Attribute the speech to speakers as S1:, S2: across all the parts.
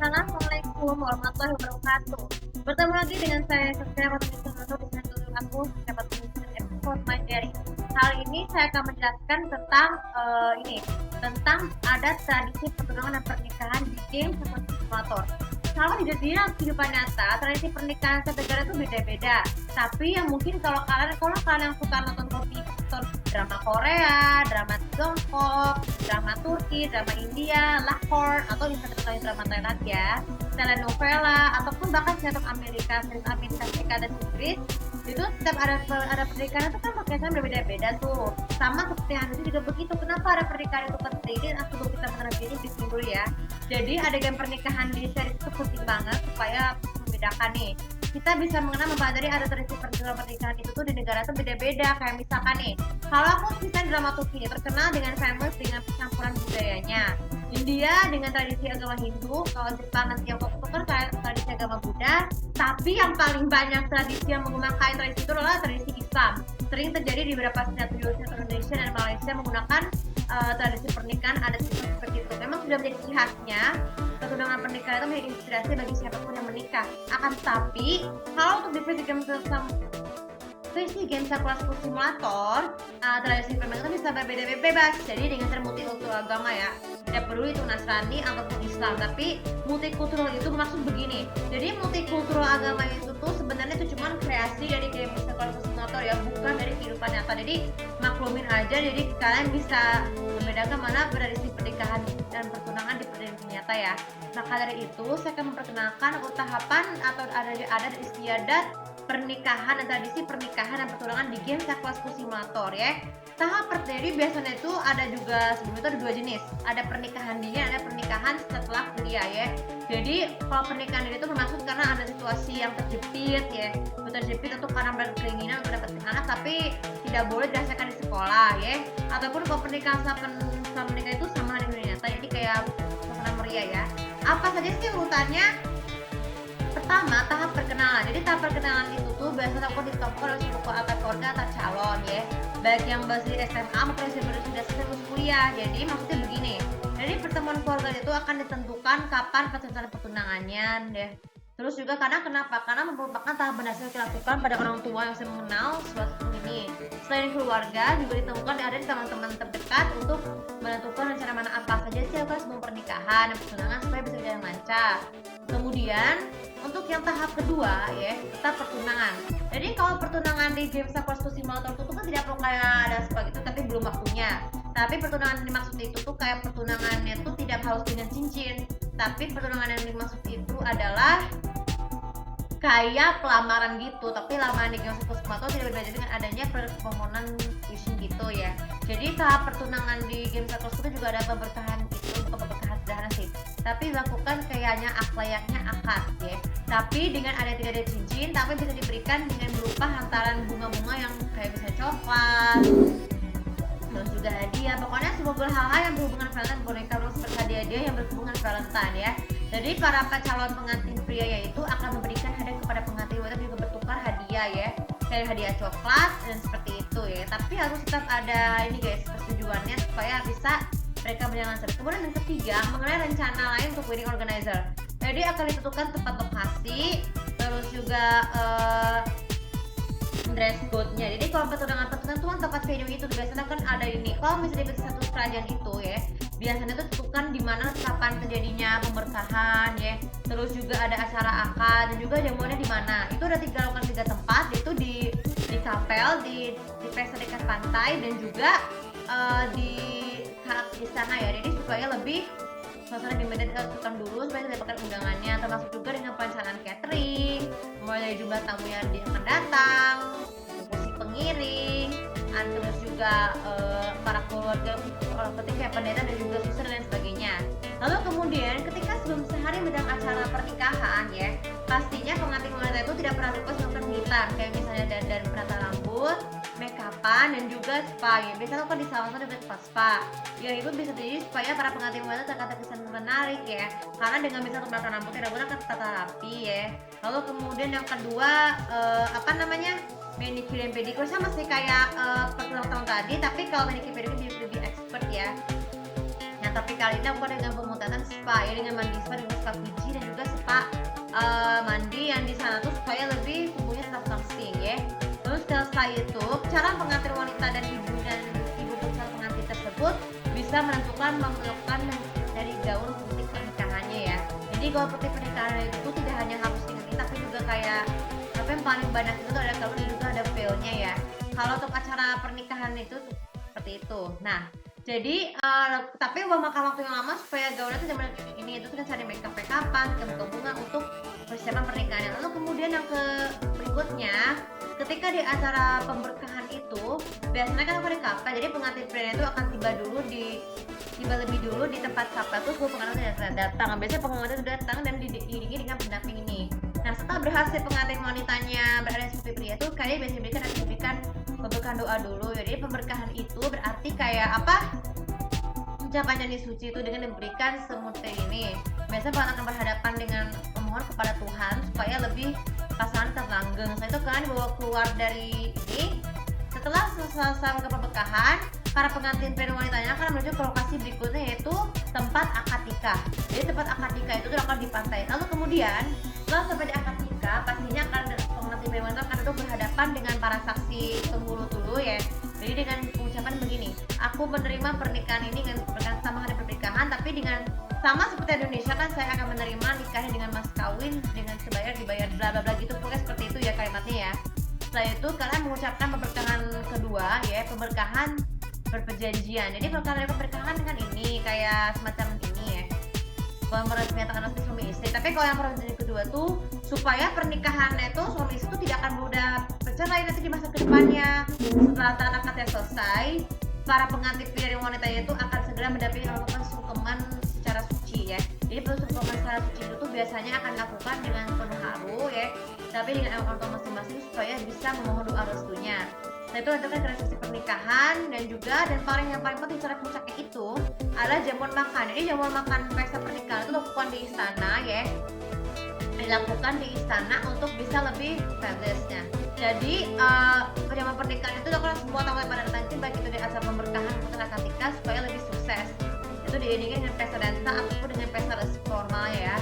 S1: Assalamualaikum warahmatullahi wabarakatuh. Bertemu lagi dengan saya Saskia Fatmawati di channel aku dapat episode My Diary. Kali ini saya akan menjelaskan tentang tentang adat tradisi pertunangan dan pernikahan di game seperti simulator. Kalau di dunia kehidupan nyata, tradisi pernikahan setiap negara itu beda-beda. Tapi yang mungkin kalau kalian yang suka nonton drama Korea, drama Tiongkok, drama Turki, drama India, lakon, atau misalnya drama Thailand ya, telenovela, ataupun bahkan sinetron Amerika Serikat dan Inggris, itu setiap ada pernikahan itu kan pakaiannya berbeda-beda tuh. Sama seperti yang itu juga begitu. Kenapa ada pernikahan itu penting? Sebelum kita mengenai ini dulu ya. Jadi adegan pernikahan di seri itu penting banget supaya membedakan nih. Kita bisa mengenal mempelajari ada tradisi pernikahan itu tuh di negara itu beda-beda. Kayak misalkan nih, kalau aku misalnya drama Turki terkenal dengan famous dengan percampuran budayanya. India dengan tradisi agama Hindu, kalau Jepang dan Tiongkok itu kan kayak tradisi agama Buddha. Tapi yang paling banyak tradisi yang menggunakan tradisi itu adalah tradisi Islam. Sering terjadi di beberapa sinetron Indonesia dan Malaysia menggunakan tradisi pernikahan adat seperti itu. Memang sudah menjadi ciri khasnya. Pertunangan pernikahan itu menjadi inspirasi bagi siapapun yang menikah. Akan tetapi, kalau untuk di game kelas simulator, tradisi pernikahan itu bisa berbeda bebas. Jadi dengan cara multikultural agama ya, tidak perlu itu Nasrani ataupun Islam. Tapi multikultural itu bermaksud begini. Jadi multikultural agama itu tuh sebenarnya itu cuma kreasi dari game kelas simulator ya, bukan dari kehidupan nyata. Jadi maklumin aja. Jadi kalian bisa membedakan mana tradisi pernikahan dan pertunangan di pernikahan nyata ya. Maka dari itu saya akan memperkenalkan tahapan atau ada istiadat pernikahan dan tradisi pernikahan dan pertunangan di game kelas simulator ya. Tahap jadi biasanya itu ada juga sebelum itu ada dua jenis. Ada pernikahan dini, ada pernikahan setelah kuliah ya. Jadi kalau pernikahan dini itu bermaksud karena ada situasi yang terjepit ya. Terjepit untuk karena berkeinginan untuk dapetin anak tapi tidak boleh dirasakan di sekolah ya. Ataupun kalau pernikahan setelah menikah itu sama di dunia nyata. Jadi kayak suasana meriah ya. Apa saja sih urutannya? Pertama, tahap perkenalan. Jadi tahap perkenalan itu tuh biasanya aku ditompok oleh sebuah atau keluarga atau calon ya. Baik yang masih SMA maupun yang sudah selesai kuliah. Jadi maksudnya begini. Jadi pertemuan keluarga itu akan ditentukan kapan perencanaan pertunangannya deh. Terus juga kenapa? Karena merupakan tahap berdasar yang dilakukan pada orang tua yang sudah mengenal suatu ini. Selain keluarga, juga ditemukan ada di teman-teman terdekat untuk menentukan rencana mana apa saja sih akan sebelum pernikahan dan pertunangan supaya bisa berjalan lancar. Kemudian untuk yang tahap kedua ya, tetap pertunangan. Jadi kalau pertunangan di game Star Simulator itu kan tidak perlu kayak ada seperti itu, tapi belum waktunya. Tapi pertunangan yang dimaksud itu tuh kayak pertunangannya tuh tidak harus dengan cincin. Tapi pertunangan yang dimaksud itu adalah kayak pelamaran gitu. Tapi lamaran di game Star Simulator tidak berbeda dengan adanya permohonan wishing gitu ya. Jadi tahap pertunangan di game Star itu juga ada pemberkahan itu, pemberkahan sederhana sih. Tapi dilakukan kayaknya layaknya akad ya. Tapi dengan tidak ada cincin, tapi bisa diberikan dengan berupa hantaran bunga-bunga yang kayak bisa coklat, terus juga hadiah. Pokoknya semoga hal-hal yang berhubungan Valentine, boneka seperti hadiah-hadiah yang berhubungan Valentine ya. Jadi para calon pengantin pria yaitu akan memberikan hadiah kepada pengantin wanita juga bertukar hadiah ya, kayak hadiah coklat dan seperti itu ya. Tapi harus tetap ada ini guys, persetujuannya supaya bisa mereka berjalan lancar. Kemudian yang ketiga, mengenai rencana lain untuk wedding organizer. Jadi akan ditentukan tempat lokasi, terus juga dress code-nya. Jadi kalau pertunangan tempat venue itu biasanya kan ada ini. Kalau misalnya di satu kerajaan itu ya, biasanya tuh tentukan di mana kapan terjadinya pemberkahan ya. Terus juga ada acara akad dan juga jamuannya di mana. Itu ada tiga tempat, yaitu di kapel, di pesta dekat pantai dan juga di sana ya. Jadi supaya lebih suasana di Medan kita tentukan dulu supaya mendapatkan undangannya, termasuk juga dengan perencanaan catering, mulai dari jumlah tamu yang akan datang, komposisi pengiring, terus juga para keluarga ketika pendeta dan juga suster dan sebagainya. Lalu kemudian ketika sebelum sehari menjelang acara pernikahan ya, pastinya pengantin wanita itu tidak pernah lupa melakukan hitam kayak misalnya dandan penata rambut, make upan dan juga spa ya. Biasanya kan di salon ada spa. Ya itu bisa jadi supaya para pengantin wanita terkata kesan menarik ya. Karena dengan bisa membakar rambutnya akan tertata rapi ya. Lalu kemudian yang kedua apa namanya? Manicure dan pedicure sama sih kayak tahun tadi, tapi kalau manicure pedicure lebih expert ya. Nah tapi kali ini aku dengan pemutasan spa ya, dengan mandi spa dengan spa Fiji dan juga spa mandi yang di sana tuh supaya lebih tubuhnya tetap langsing ya. Terus setelah itu cara pengantin wanita dan ibu putra pengantin tersebut bisa melakukan dari gaun putih pernikahannya ya. Jadi gaun putih pernikahan itu tidak hanya harus dengan ini, tapi juga kayak apa yang paling banyak itu ada gaun dan juga ada veilnya ya. Kalau untuk acara pernikahan itu seperti itu. Nah jadi tapi memakan waktu yang lama supaya gaunnya itu zaman ini itu kan cari make up ke bunga untuk persiapan pernikahan. Lalu kemudian yang berikutnya ketika di acara pemberkahan itu biasanya kan aku di kapel, jadi pengantin pria itu akan tiba lebih dulu di tempat kapel, terus pengantin datang. Biasanya pengantin itu datang dan diiringi dengan pendamping ini. Nah setelah berhasil pengantin wanitanya berada seperti pria itu kalian biasanya diberikan pemberkahan doa dulu. Jadi pemberkahan itu berarti kayak apa? Ucapan janji suci itu dengan diberikan semut ini. Biasanya pasangan akan berhadapan dengan memohon kepada Tuhan supaya lebih pasangan tetap langgeng. Setelah itu kalian dibawa keluar dari ini. Setelah selesai pernikahan, para pengantin pria dan wanitanya akan menuju ke lokasi berikutnya yaitu tempat akad nikah. Jadi tempat akad nikah itu akan di pantai. Lalu kemudian setelah sampai di akad nikah, pastinya akan pengantin pria dan wanita akan duduk berhadapan dengan para saksi penghulu dulu ya. Jadi dengan pengucapan begini, aku menerima pernikahan ini dengan sama dengan pernikahan, tapi dengan sama seperti Indonesia kan saya akan menerima nikahnya dengan mas kawin dengan dibayar bla bla bla gitu, pokoknya seperti itu ya kalimatnya ya. Setelah itu kalian mengucapkan pemberkahan kedua ya, pemberkahan berperjanjian. Jadi pemberkahan dengan ini kayak semacam ini ya, kalau meresmikan resmi suami istri. Tapi kalau yang perjanjian kedua tuh supaya pernikahannya tuh suami istri tuh tidak akan mudah bercerai nanti di masa kedepannya. Setelah tanah akadnya selesai, para pengantin pria dan wanita itu akan segera mendampingi melakukan sungkeman secara suci ya. Jadi sungkeman secara suci itu biasanya akan dilakukan dengan penuh haru ya, tapi dengan orang masing-masing supaya bisa memohon doa restunya. Nah itu adalah resepsi pernikahan dan yang paling penting secara puncaknya itu adalah jamuan makan. Jadi jamuan makan pesta pernikahan itu dilakukan di istana ya, dilakukan di istana untuk bisa lebih fairnessnya. Jadi jamuan pernikahan itu dilakukan semua tamu pada datang baik itu di acara pemberkahan maupun akad nikah supaya lebih sukses. Itu diiringi dengan pesta dansa ataupun dengan pesta formal ya.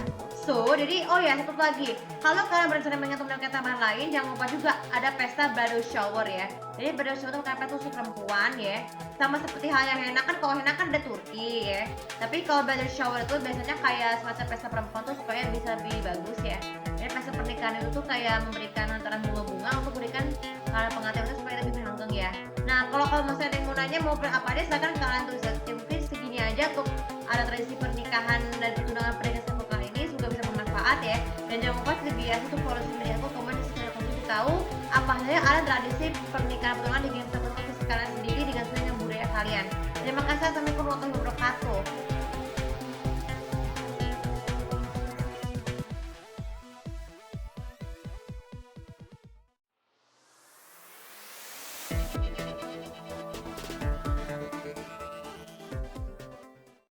S1: Jadi satu lagi, kalau kalian berencana menyatu dengan teman lain, jangan lupa juga ada pesta bridal shower ya. Jadi bridal shower itu kayak khusus perempuan ya, sama seperti halnya henna kan. Kalau henna kan ada Turki ya, tapi kalau bridal shower itu biasanya kayak semacam pesta perempuan tuh supaya bisa lebih bagus ya. Jadi pesta pernikahan itu tuh kayak memberikan antara bunga-bunga untuk berikan para pengantin itu supaya lebih langgeng ya. Nah kalau misalnya ada yang mau nanya mau apa aja, silakan kalian tulis aja. Mungkin segini aja untuk ada tradisi pernikahan dan tunangan pernikahan ya. Dan jangan lupa seperti biasa untuk follow media aku, komen di sekitar kamu tahu apa saja ada tradisi pernikahan pertemuan di game tertentu ke kalian sendiri dengan budaya kalian. Terima kasih, assalamualaikum warahmatullahi wabarakatuh.